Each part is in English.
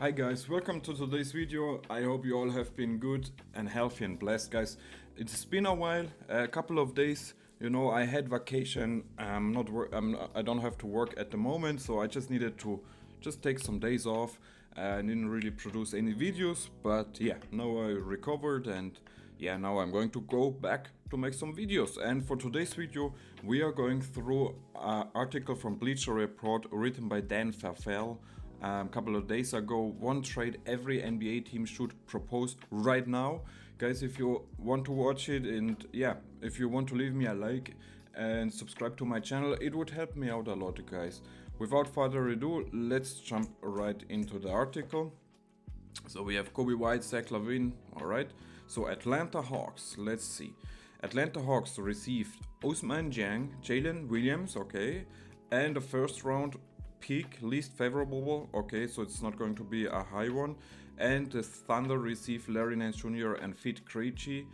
Hi guys, welcome to today's video. I hope you all have been good and healthy and blessed, guys. It's been a while, a couple of days. You know, I had vacation. I don't have to work at the moment, so I just needed to just take some days off. I didn't really produce any videos, but yeah, now I recovered and yeah, now I'm going to go back to make some videos. And for today's video, we are going through an article from Bleacher Report written by Dan Farfel. A couple of days ago, one trade every NBA team should propose right now. Guys, if you want to watch it and yeah, if you want to leave me a like and subscribe to my channel, it would help me out a lot, guys. Without further ado, let's jump right into the article. So we have Coby White, Zach LaVine, alright. So Atlanta Hawks, let's see. Atlanta Hawks received Ousmane Dieng, Jalen Williams, okay, and a first round pick, least favorable, okay, so it's not going to be a high one. And the Thunder receive Larry Nance Jr. and Fit Krejci.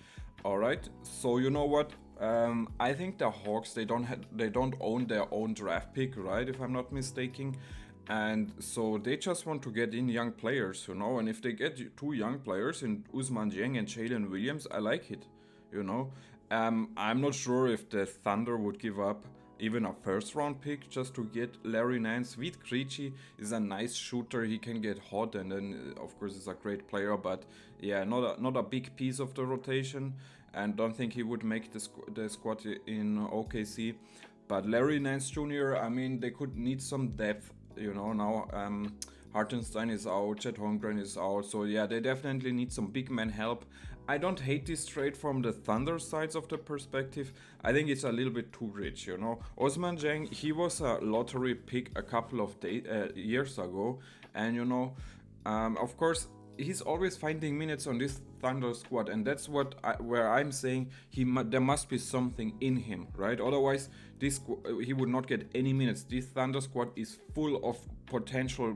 Alright, so you know what? I think the Hawks, they don't own their own draft pick, right? If I'm not mistaken. And so they just want to get in young players, you know. And if they get two young players in Ousmane Dieng and Jalen Williams, I like it, you know. I'm not sure if the Thunder would give up even a first round pick just to get Larry Nance. Vit Krejci is a nice shooter, he can get hot, and then of course he's a great player, but yeah, not a big piece of the rotation, and don't think he would make the squad in OKC. But Larry Nance Jr., I mean, they could need some depth, you know. Now Hartenstein is out, Chet Holmgren is out, so yeah, they definitely need some big man help. I don't hate this trade from the Thunder sides of the perspective. I think it's a little bit too rich, you know. Ousmane Dieng, he was a lottery pick a couple of years ago, and you know, of course, he's always finding minutes on this Thunder squad, and that's where I'm saying there must be something in him, right? Otherwise, he would not get any minutes. This Thunder squad is full of potential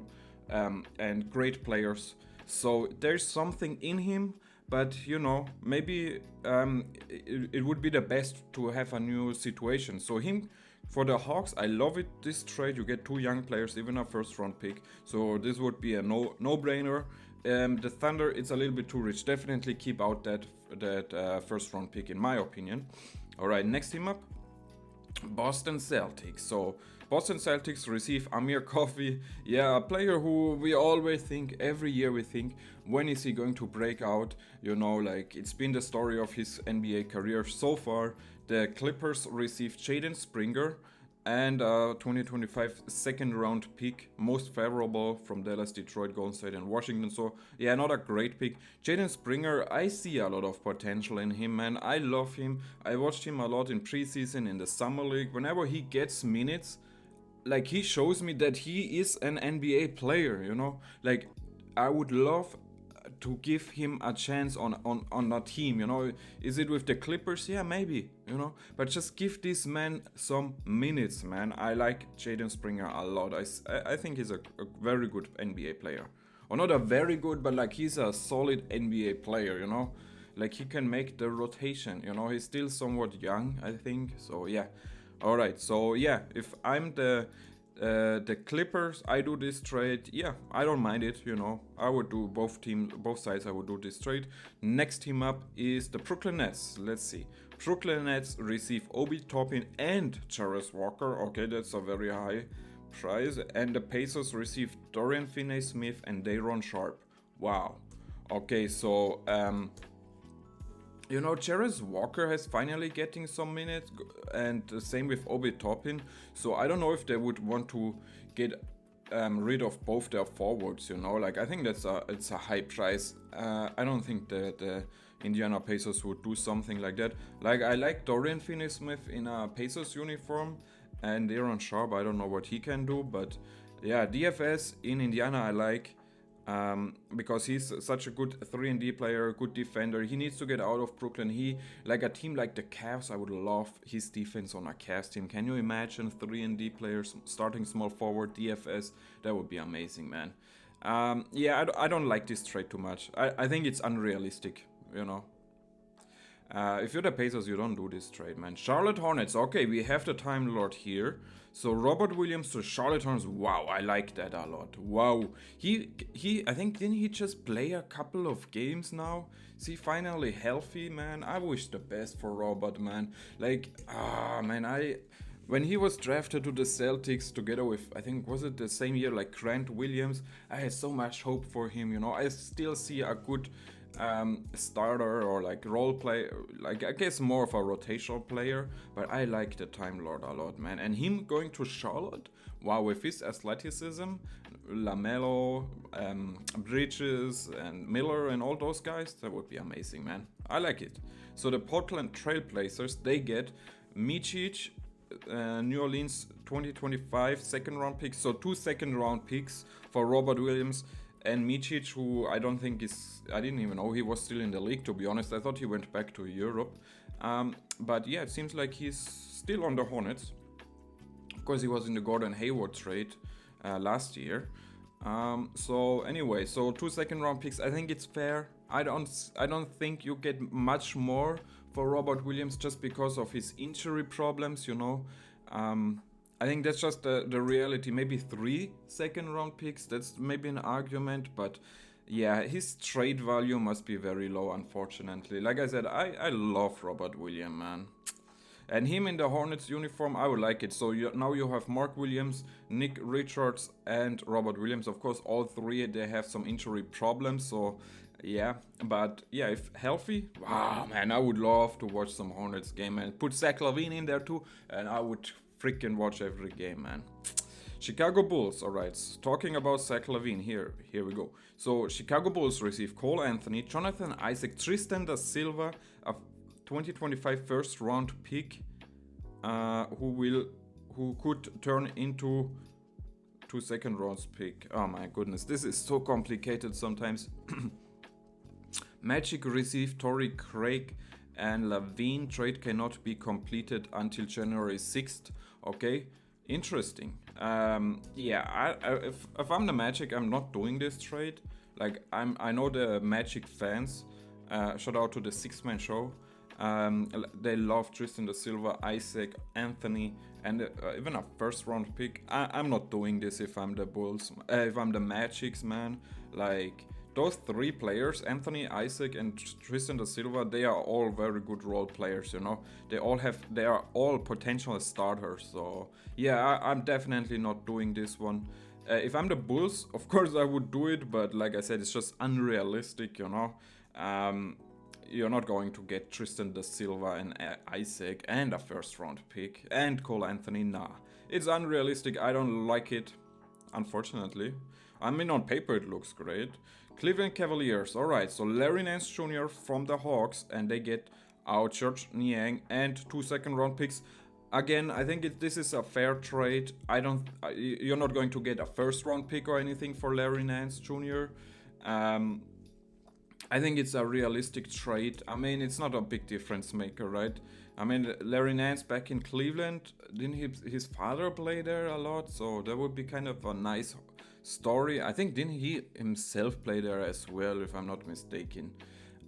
and great players, so there's something in him. But you know, maybe it would be the best to have a new situation. So him for the Hawks, I love it. This trade, you get two young players, even a first round pick. So this would be a no brainer. The Thunder, it's a little bit too rich. Definitely keep out that first round pick, in my opinion. All right, next team up, Boston Celtics. So Boston Celtics receive Amir Coffey. Yeah, a player who we always think, every year we think, when is he going to break out? You know, like it's been the story of his NBA career so far. The Clippers received Jaden Springer and a 2025 second round pick, most favorable from Dallas, Detroit, Golden State, and Washington. So yeah, not a great pick. Jaden Springer, I see a lot of potential in him, man. I love him. I watched him a lot in preseason, in the summer league. Whenever he gets minutes, like he shows me that he is an NBA player, you know. Like I would love to give him a chance on a team, you know. Is it with the Clippers? Yeah, maybe, you know. But just give this man some minutes, man. I like Jaden Springer a lot. I think he's a very good NBA player. Or not a very good, but like he's a solid NBA player, you know. Like he can make the rotation, you know. He's still somewhat young, I think. So yeah. All right, so yeah, if I'm the Clippers, I do this trade. Yeah, I don't mind it. You know, I would do both sides. I would do this trade. Next team up is the Brooklyn Nets. Let's see. Brooklyn Nets receive Obi Toppin and Jarvis Walker. Okay, that's a very high price. And the Pacers receive Dorian Finney-Smith and Day'Ron Sharpe. Wow. Okay, so you know, Jarvis Walker has finally getting some minutes, and the same with Obi Toppin. So I don't know if they would want to get rid of both their forwards. You know, like I think it's a high price. I don't think the Indiana Pacers would do something like that. Like I like Dorian Finney-Smith in a Pacers uniform, and Day'Ron Sharpe. I don't know what he can do, but yeah, DFS in Indiana I like. Because he's such a good 3-and-D player, good defender. He needs to get out of Brooklyn. He, like a team like the Cavs, I would love his defense on a Cavs team. Can you imagine 3-and-D players starting small forward DFS? That would be amazing, man. Yeah, I don't like this trade too much. I think it's unrealistic, you know. If you're the Pacers, you don't do this trade, man. Charlotte Hornets. Okay, we have the Time Lord here. So Robert Williams to Charlotte Hornets. Wow, I like that a lot. Wow. I think, didn't he just play a couple of games now? Is he finally healthy, man? I wish the best for Robert, man. Like, man, when he was drafted to the Celtics together with, I think, was it the same year, like Grant Williams, I had so much hope for him, you know. I still see a good starter or like role play, like I guess more of a rotational player, but I like the Time Lord a lot, man. And him going to Charlotte, wow, with his athleticism, LaMelo, Bridges, and Miller, and all those guys, that would be amazing, man. I like it. So the Portland Trailblazers, they get Micic, New Orleans 2025 second round picks, so 2 second round picks for Robert Williams and Micic, who I don't think I didn't even know he was still in the league, to be honest. I thought he went back to Europe. But yeah, it seems like he's still on the Hornets. Of course, he was in the Gordon Hayward trade last year. So anyway, so 2 second round picks. I think it's fair. I don't think you get much more for Robert Williams just because of his injury problems, you know. I think that's just the reality. Maybe 3 second round picks, that's maybe an argument, but yeah, his trade value must be very low, unfortunately. Like I said, I love Robert Williams, man. And him in the Hornets uniform, I would like it. So now you have Mark Williams, Nick Richards, and Robert Williams. Of course, all three, they have some injury problems, so yeah. But yeah, if healthy, wow, man, I would love to watch some Hornets game and put Zach LaVine in there too, and I would freaking watch every game, man. Chicago Bulls, alright, talking about Zach LaVine, here we go. So Chicago Bulls receive Cole Anthony, Jonathan Isaac, Tristan da Silva, a 2025 first round pick, who could turn into 2 second rounds pick. Oh my goodness, this is so complicated sometimes. Magic receive Torrey Craig, and LaVine trade cannot be completed until January 6th. Okay, interesting. Yeah, if I'm the Magic, I'm not doing this trade. Like, I know the Magic fans. Shout out to the Six Man Show. They love Tristan da Silva, Isaac, Anthony, and even a first round pick. I'm not doing this if I'm the Bulls. If I'm the Magics, man. Like, those 3 players, Anthony, Isaac, and Tristan da Silva, they are all very good role players, you know. They are all potential starters. So yeah, I'm definitely not doing this one. If I'm the Bulls, of course I would do it, but like I said, it's just unrealistic, you know. You're not going to get Tristan da Silva and Isaac and a first round pick and Cole Anthony. Nah, it's unrealistic. I don't like it, unfortunately. I mean, on paper it looks great. Cleveland Cavaliers, alright, so Larry Nance Jr. from the Hawks, and they get out George Niang and 2 second round picks. Again, I think this is a fair trade. You're not going to get a first round pick or anything for Larry Nance Jr. I think it's a realistic trade. I mean, it's not a big difference maker, right? I mean, Larry Nance back in Cleveland, didn't his father play there a lot? So that would be kind of a nice story. I think didn't he himself play there as well, if I'm not mistaken.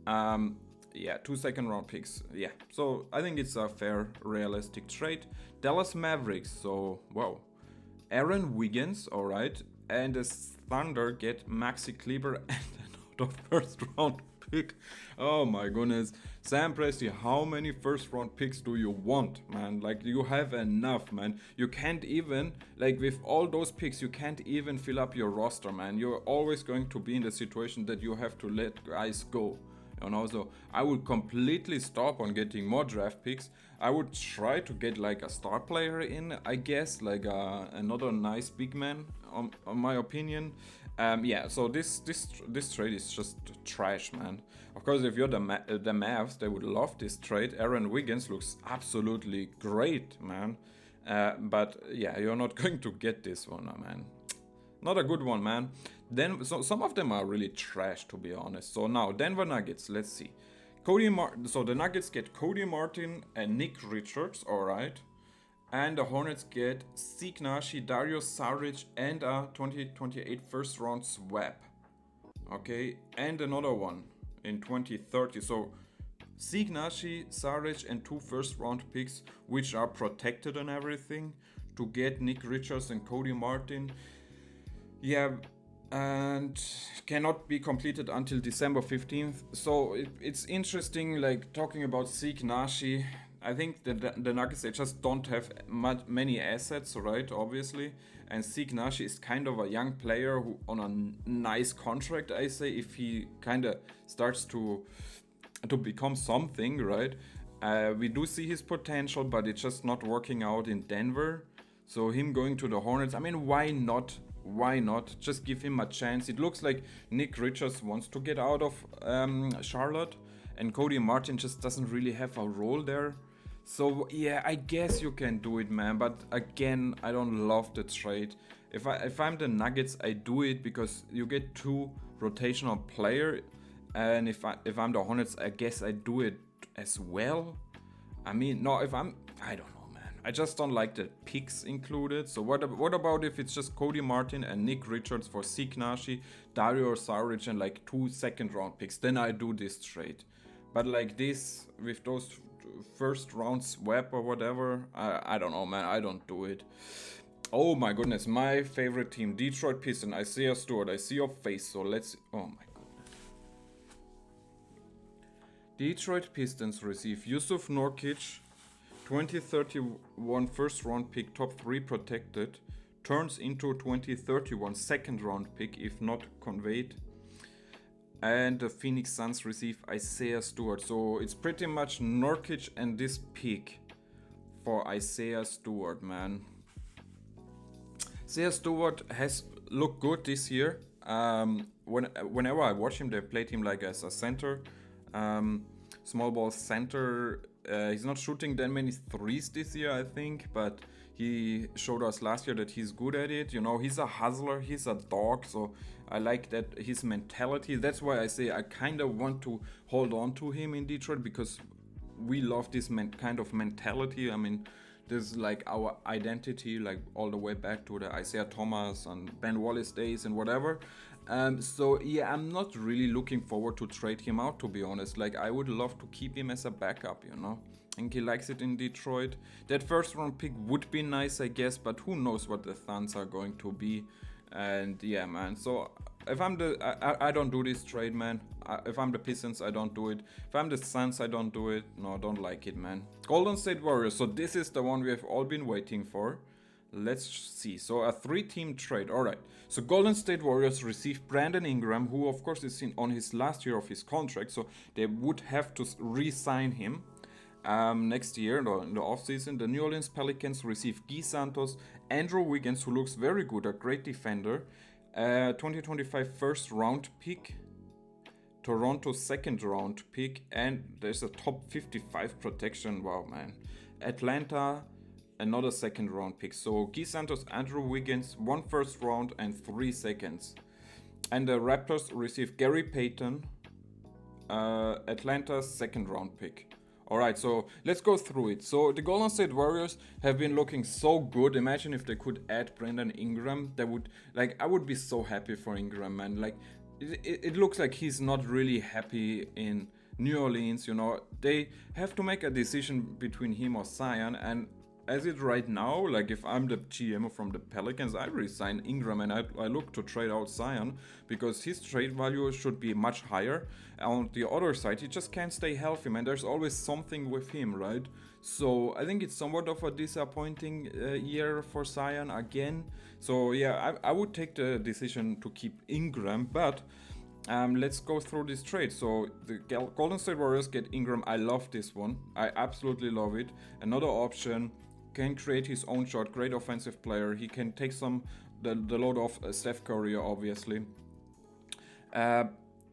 Yeah, 2 second round picks. Yeah, so I think it's a fair, realistic trade. Dallas Mavericks. So wow, Aaron Wiggins, all right, and the Thunder get Maxi Kleber and another first round pick. Oh my goodness, Sam Presti, how many first round picks do you want, man? Like, you have enough, man. You can't even, like, with all those picks, you can't even fill up your roster, man. You're always going to be in the situation that you have to let guys go. And also, I would completely stop on getting more draft picks. I would try to get like a star player in, I guess, like another nice big man, on my opinion. Yeah, so this trade is just trash, man. Of course, if you're the Mavs, they would love this trade. Aaron Wiggins looks absolutely great, man. But yeah, you're not going to get this one, man. Not a good one, man. Then, so some of them are really trash, to be honest. So now, Denver Nuggets, let's see. So the Nuggets get Cody Martin and Nick Richards, alright. And the Hornets get Zeke Nashi, Dario Saric, and a 2028 first round swap. Okay, and another one in 2030. So Sieg Nashi, Saric, and 2 first-round picks, which are protected and everything, to get Nick Richards and Cody Martin. Yeah, and cannot be completed until December 15th. So it's interesting, like talking about Sieg Nashi. I think the Nuggets, they just don't have many assets, right? Obviously, and Sieg Nashi is kind of a young player who on a nice contract. I say if he kind of starts to become something, right? We do see his potential, but it's just not working out in Denver. So him going to the Hornets, I mean, why not? Why not? Just give him a chance. It looks like Nick Richards wants to get out of Charlotte, and Cody Martin just doesn't really have a role there. So yeah, I guess you can do it, man. But again, I don't love the trade. If I'm the Nuggets, I do it because you get 2 rotational player, and if I'm the Hornets, I guess I do it as well. I mean, no, I don't know, man. I just don't like the picks included. So what about if it's just Cody Martin and Nick Richards for Sieg Nashi, Dario Saric, and like 2 second-round picks? Then I do this trade. But like this, with those first-round swap or whatever, I don't know, man. I don't do it. Oh my goodness, my favorite team, Detroit Pistons. Isaiah Stewart, I see your face, so let's... Oh my goodness. Detroit Pistons receive Yusuf Nurkic, 2031 first round pick, top 3 protected, turns into 2031 second round pick if not conveyed. And the Phoenix Suns receive Isaiah Stewart. So it's pretty much Nurkic and this pick for Isaiah Stewart, man. Isaiah Stewart has looked good this year. Whenever I watch him, they played him like as a center. Small ball center. He's not shooting that many threes this year, I think, but he showed us last year that he's good at it. You know, he's a hustler, he's a dog, so I like that, his mentality. That's why I say I kind of want to hold on to him in Detroit, because we love this kind of mentality. I mean, this is like our identity, like all the way back to the Isaiah Thomas and Ben Wallace days and whatever. So yeah, I'm not really looking forward to trade him out, to be honest. Like, I would love to keep him as a backup, you know. I think he likes it in Detroit. That first round pick would be nice, I guess, but who knows what the Suns are going to be. And yeah, man, so if I'm I don't do this trade, man. If I'm the Pistons, I don't do it. If I'm the Suns, I don't do it. No, I don't like it, man. Golden State Warriors, so this is the one we have all been waiting for. Let's see. So a 3-team trade. All right. So Golden State Warriors receive Brandon Ingram, who of course is on his last year of his contract, so they would have to re-sign him next year in the offseason. The New Orleans Pelicans receive Guy Santos, Andrew Wiggins, who looks very good, a great defender, 2025 first round pick, Toronto second round pick, and there's a top 55 protection. Wow, man. Atlanta, another second round pick. So Guy Santos, Andrew Wiggins, 1 first round and 3 seconds. And the Raptors receive Gary Payton, Atlanta's second round pick. Alright, so let's go through it. So the Golden State Warriors have been looking so good. Imagine if they could add Brandon Ingram. That would, like, I would be so happy for Ingram, man. Like, it looks like he's not really happy in New Orleans, you know. They have to make a decision between him or Zion, and as it right now, like if I'm the GM from the Pelicans, I resign Ingram and I look to trade out Zion, because his trade value should be much higher. On the other side, he just can't stay healthy, man. There's always something with him, right? So I think it's somewhat of a disappointing year for Zion again. So yeah, I would take the decision to keep Ingram, but let's go through this trade. So the Golden State Warriors get Ingram. I love this one. I absolutely love it. Another option, can create his own shot, great offensive player. He can take the load off Steph Curry, obviously.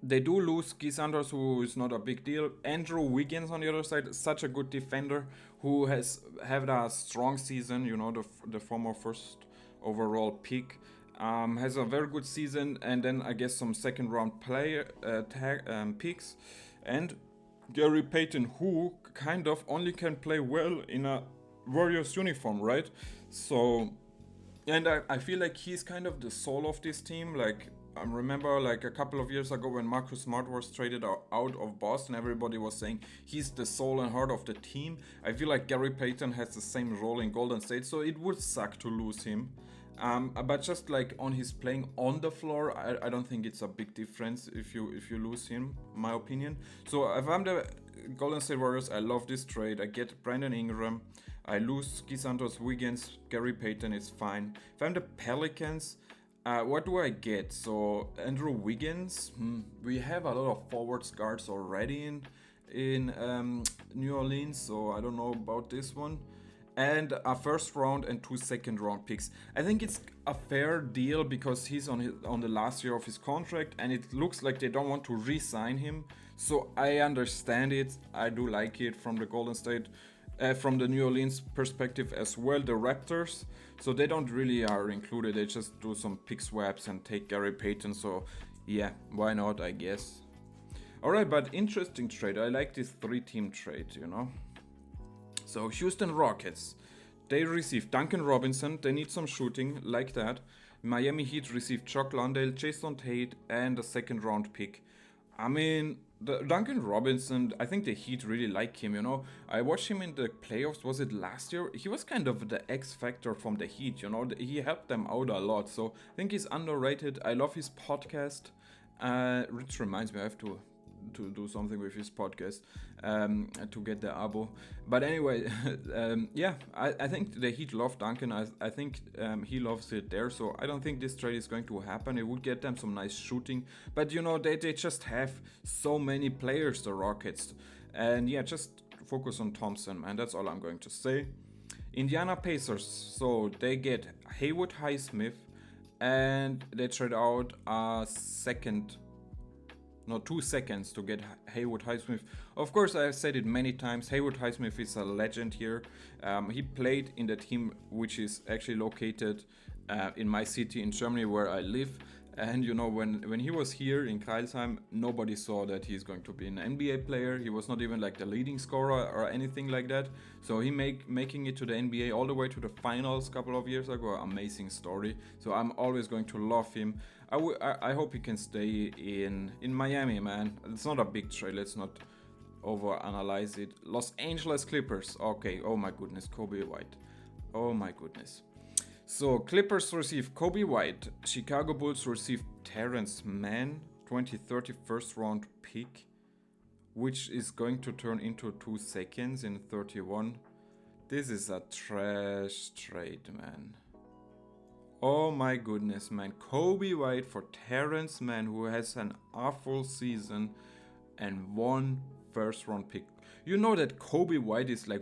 They do lose Guy Santos, who is not a big deal. Andrew Wiggins on the other side, such a good defender who has had a strong season, you know, the former first overall pick. Has a very good season, and then I guess some second round picks. And Gary Payton, who kind of only can play well in a Warriors uniform, right? So, and I feel like he's kind of the soul of this team. Like, I remember like a couple of years ago when Marcus Smart was traded out of Boston, everybody was saying he's the soul and heart of the team. I feel like Gary Payton has the same role in Golden State, so it would suck to lose him. But just like on his playing on the floor, I don't think it's a big difference if you lose him, my opinion. So if I'm the Golden State Warriors, I love this trade. I get Brandon Ingram, I lose Gisantos, Wiggins, Gary Payton is fine. If I'm the Pelicans, what do I get? So Andrew Wiggins, we have a lot of forward guards already in New Orleans, so I don't know about this one. And a first round and 2 second round picks. I think it's a fair deal because he's on the last year of his contract, and it looks like they don't want to re-sign him. So I understand it. I do like it from the Golden State, from the New Orleans perspective as well. The Raptors, so they don't really are included. They just do some pick swaps and take Gary Payton. So yeah, why not? I guess. All right, but interesting trade. I like this 3-team trade. You know. So Houston Rockets, they received Duncan Robinson, they need some shooting like that. Miami Heat received Chuck Lundale, Jason Tate, and a second round pick. I mean, the Duncan Robinson, I think the Heat really like him, you know. I watched him in the playoffs, was it last year? He was kind of the X factor from the Heat, you know. He helped them out a lot, so I think he's underrated. I love his podcast. Which reminds me, I have to do something with his podcast to get the abo. But anyway, yeah, I think the Heat love Duncan. I think he loves it there. So I don't think this trade is going to happen. It would get them some nice shooting. But you know, they just have so many players, the Rockets. And yeah, just focus on Thompson, man. That's all I'm going to say. Indiana Pacers. So they get Haywood Highsmith and they trade out a second, no, 2 seconds to get Haywood Highsmith. Of course, I've said it many times, Haywood Highsmith is a legend here. He played in the team which is actually located in my city in Germany where I live. And you know, when he was here in Kreilsheim, nobody saw that he's going to be an NBA player. He was not even like the leading scorer or anything like that. So he making it to the NBA all the way to the finals a couple of years ago, amazing story. So I'm always going to love him. I hope he can stay in Miami, man. It's not a big trade, let's not overanalyze it. Los Angeles Clippers, okay, oh my goodness, Kobe White. Oh my goodness. So Clippers receive Kobe White, Chicago Bulls receive Terrence Mann, 2030 first round pick, which is going to turn into 2 seconds in 31. This is a trash trade, man. Oh my goodness, man. Kobe White for Terrence Mann, who has an awful season and 1 first round pick. You know that Kobe White is like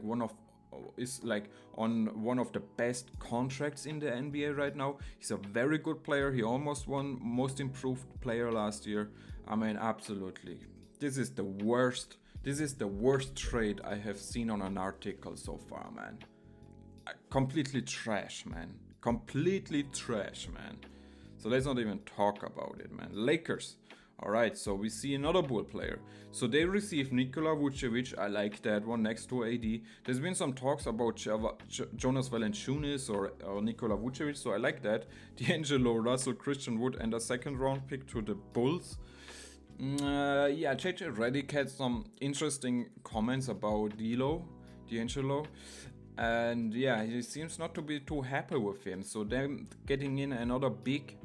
on one of the best contracts in the NBA right now. He's a very good player. He almost won most improved player last year. I mean, absolutely. This is the worst trade I have seen on an article so far, man. Completely trash, man. Completely trash, man. So let's not even talk about it, man. Lakers. Alright, so we see another Bull player. So they receive Nikola Vucevic. I like that one next to AD. There's been some talks about Jonas Valanciunas or Nikola Vucevic, so I like that. D'Angelo Russell, Christian Wood, and a second round pick to the Bulls. Yeah, JJ Redick had some interesting comments about D'Angelo. And yeah, he seems not to be too happy with him. So they're getting in another big.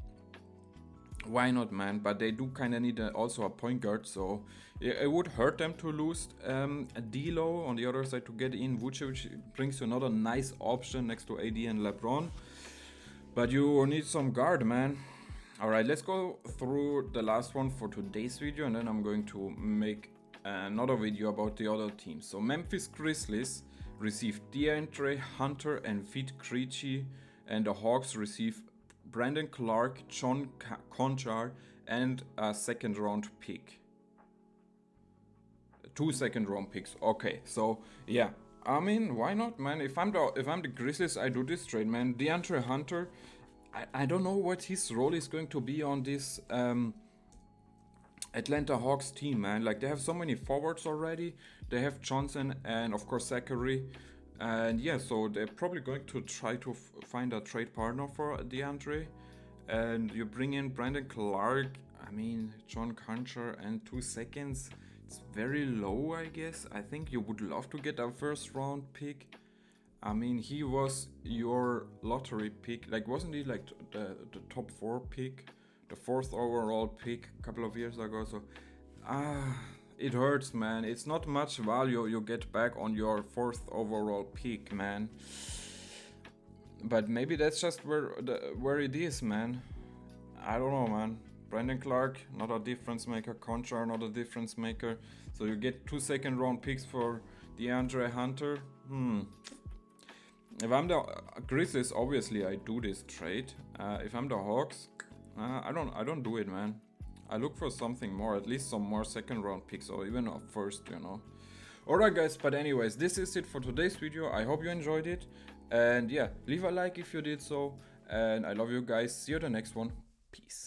Why not, man? But they do kind of need also a point guard, so it would hurt them to lose a D'Lo on the other side to get in. Vucevic brings you another nice option next to AD and LeBron. But you need some guard, man. Alright, let's go through the last one for today's video, and then I'm going to make another video about the other teams. So Memphis Grizzlies received DeAndre Hunter and Vit Krejci, and the Hawks receive Brandon Clark, John Konchar, and a second round pick. 2 second round picks. Okay, so yeah, I mean, why not, man? If I'm the Grizzlies, I do this trade, man. DeAndre Hunter, I don't know what his role is going to be on this Atlanta Hawks team, man. Like, they have so many forwards already. They have Johnson and of course Zachary. And yeah, so they're probably going to try to find a trade partner for DeAndre. and you bring in Brandon Clark, I mean, John Concher, and 2 seconds. It's very low, I guess. I think you would love to get a first round pick. I mean, he was your lottery pick. Like, wasn't he like the top 4 pick? The 4th overall pick a couple of years ago. So, it hurts, man. It's not much value you get back on your 4th overall pick, man. But maybe that's just where it is, man. I don't know, man. Brandon Clark, not a difference maker. Conchar, not a difference maker. So you get 2 second round picks for DeAndre Hunter. If I'm the Grizzlies, obviously I do this trade. If I'm the Hawks, I don't do it, man. I look for something more, at least some more second round picks or even a first, you know. Alright guys, but anyways, this is it for today's video. I hope you enjoyed it. And yeah, leave a like if you did so. And I love you guys. See you in the next one. Peace.